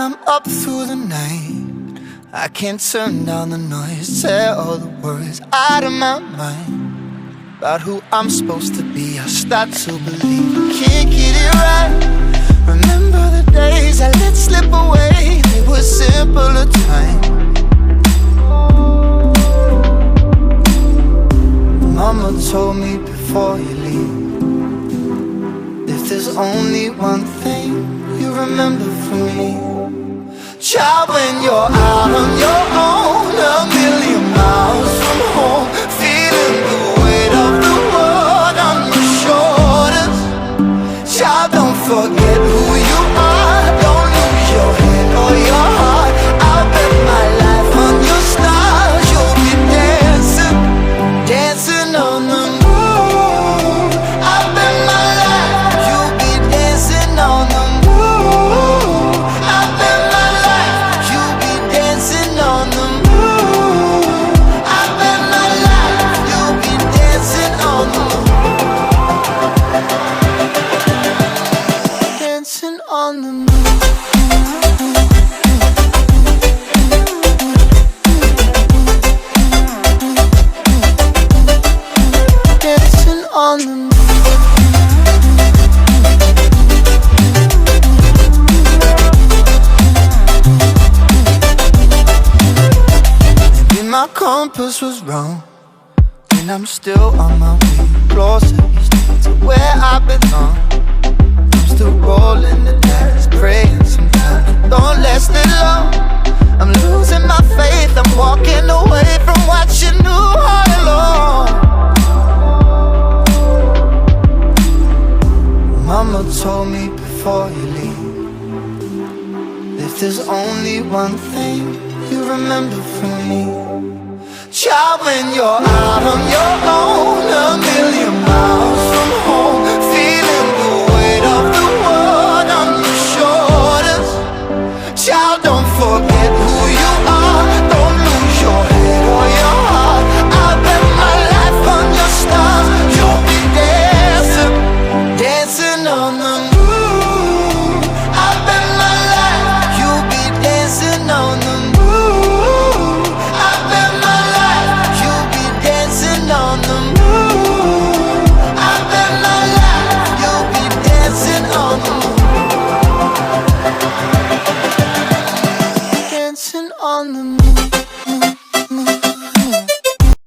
I'm up through the night, I can't turn down the noise, tear all the worries out of my mind. About who I'm supposed to be, I start to believe I can't get it right. Remember the days I let slip away, they were simpler times. Mama told me before you leave, if there's only one thing you remember from me, child, when you're out on your own, a million miles from home, feeling the weight of the world on your shoulders. Child, don't forget who you are, don't lose your head or your heart. I'll bet my life on your stars, you'll be dancing, dancing on the moon. I'll bet my life you'll be dancing on the moon. I'll bet my life you'll be dancing on the moon. I'll bet my life you'll be dancing on the moon. Dancing on the moon. Dancing on the moon. Maybe my compass was wrong, and I'm still on my way closer to where I belong. I'm still rolling the dice, praying sometimes don't last it long. I'm losing my faith, I'm walking away from what you knew all along. Mama told me before you leave, if there's only one thing you remember from me, child, when you're out on your own,